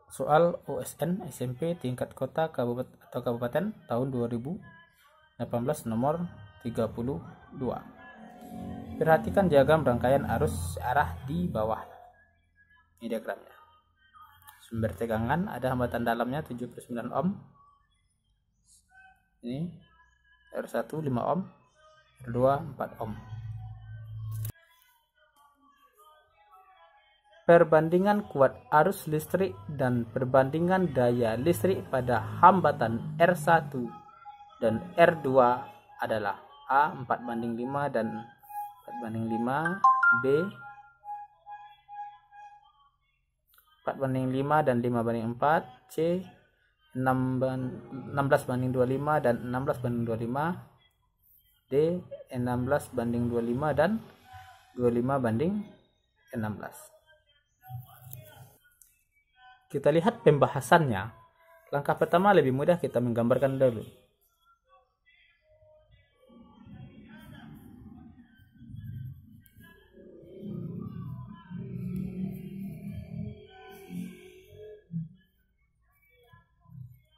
Soal USN SMP tingkat kota atau kabupaten tahun 2018 nomor 32. Perhatikan diagram rangkaian arus searah di bawah. Ini diagramnya. Sumber tegangan ada hambatan dalamnya 79 ohm. Ini R1 5 ohm, R2 4 ohm. Perbandingan kuat arus listrik dan perbandingan daya listrik pada hambatan R1 dan R2 adalah A 4:5 dan 4:5, B 4:5 dan 5:4, C 16:25 dan 16:25, D 16:25 dan 25:16. Kita lihat pembahasannya. Langkah pertama lebih mudah, kita menggambarkan dulu.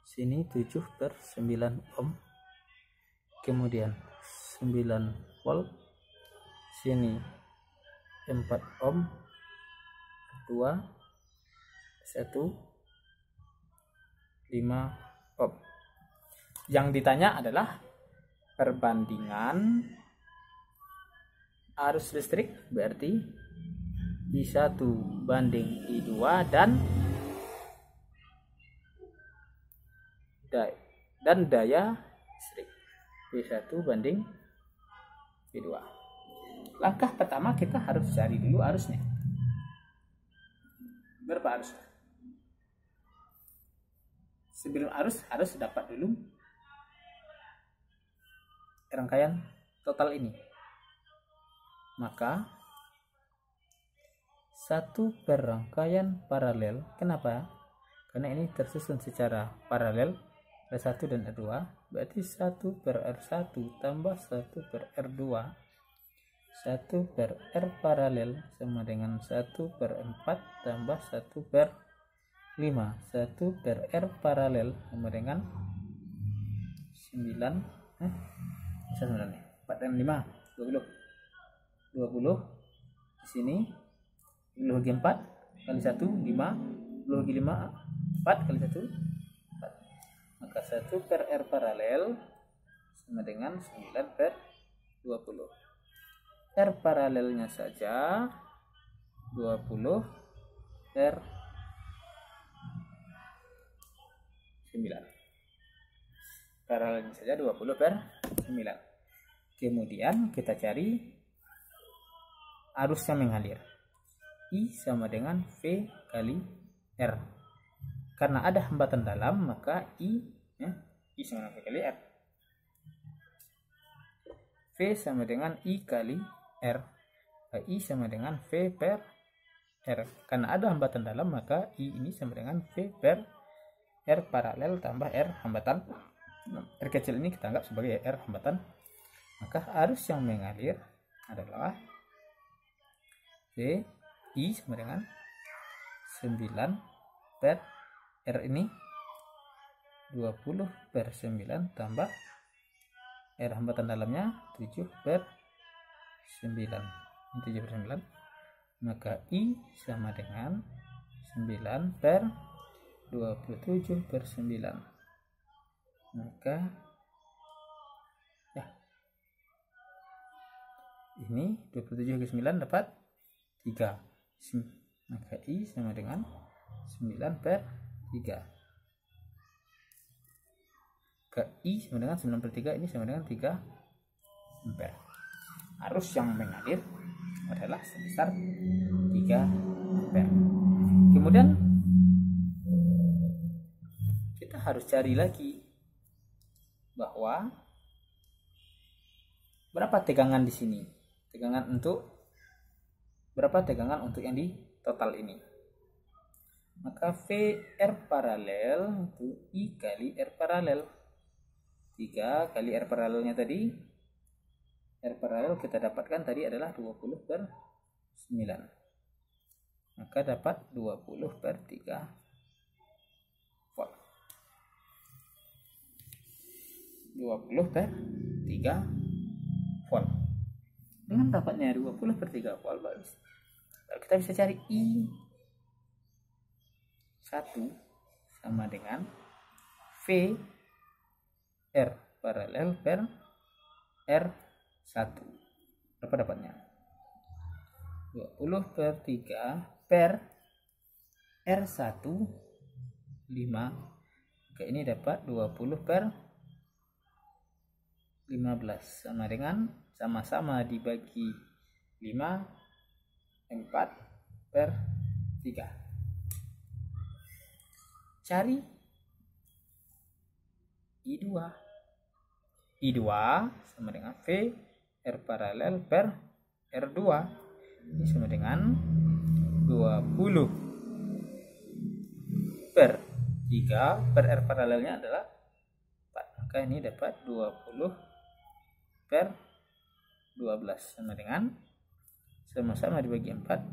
Sini 7/9 ohm. Kemudian 9 volt. Sini 4 ohm. 2 1 5 ohm. Yang ditanya adalah perbandingan arus listrik, berarti I1 banding I2 dan daya listrik V1 banding V2. Langkah pertama kita harus cari dulu arusnya. Berapa arusnya? Sebelum arus harus dapat dulu rangkaian total ini. Maka satu per rangkaian paralel. Kenapa? Karena ini tersusun secara paralel, R1 dan R2. Berarti 1 per R1 tambah 1 per R2. 1 per R paralel sama dengan 1 per 4 tambah 1 per 5. 1 per R paralel sama dengan 9. 4 dan 5 20. Di sini 20 bagi 4 kali 1 5. 20 bagi 5 4 kali 1 4. Maka 1 per R paralel sama dengan 9 per 20. R paralelnya saja 20 per 9. Paralelnya saja 20 per 9. Kemudian kita cari arus yang mengalir. I sama dengan V kali R. Karena ada hambatan dalam, maka I sama dengan V kali R. V sama dengan I kali R. I sama dengan V per R. Karena ada hambatan dalam, maka I ini sama dengan V per R paralel tambah R hambatan. R kecil ini kita anggap sebagai R hambatan. Maka arus yang mengalir adalah V I sama dengan 9 per R ini 20 per 9 tambah R hambatan dalamnya 7 per 9. 7 per 9. Maka I sama dengan 9 per 27 per 9. Maka ini 27 ke 9 dapat 3. Maka I sama dengan 9 per 3. Ke I sama dengan 9 per 3, ini sama dengan 3 ampere. Arus yang mengalir adalah sebesar 3 ampere. Kemudian kita harus cari lagi bahwa berapa tegangan di sini. Berapa tegangan untuk yang di total ini. Maka VR paralel itu I kali R paralel. 3 kali R paralelnya tadi. R paralel kita dapatkan tadi adalah 20 per 9. Maka dapat 20 per 3 20/3 volt. Dengan dapatnya 20/3 volt, bagus. Lalu kita bisa cari I1 sama dengan V R paralel per R1. Berapa dapatnya? 20/3 per R1 5. Oke, ini dapat 20/15 sama dengan sama-sama dibagi 5, 4/3. Cari I2. I2 sama dengan V R paralel per R2. Ini sama dengan 20/3 per R paralelnya adalah 4. Maka ini dapat 20/12 sama dengan sama-sama dibagi 4,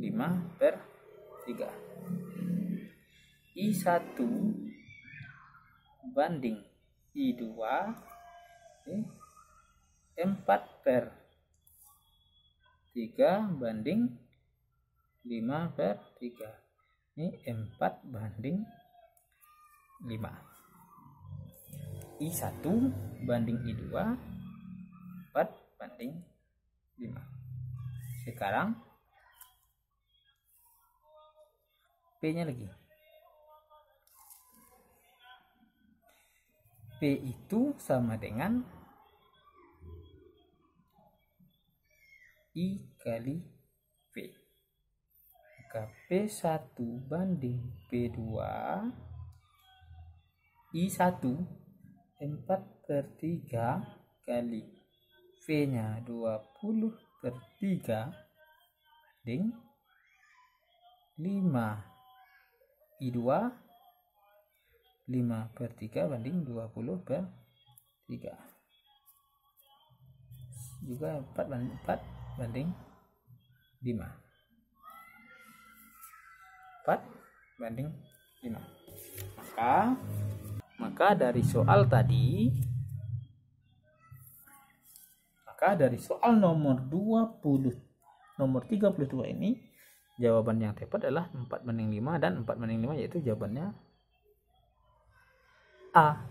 5/3. I1 banding I2 4/3 banding 5/3. Ini 4 banding 5. I1 banding I2 4 banding 5. Sekarang P nya lagi. P itu sama dengan I kali V. Maka P1 banding P2, I1 4/3 kali V nya 20/3 banding 5. I2 5/3 banding 20/3. Juga 4 banding 5. 4 banding 5. Maka dari soal tadi, dari soal nomor 32 ini, jawaban yang tepat adalah 4/5 dan 4/5, yaitu jawabannya A.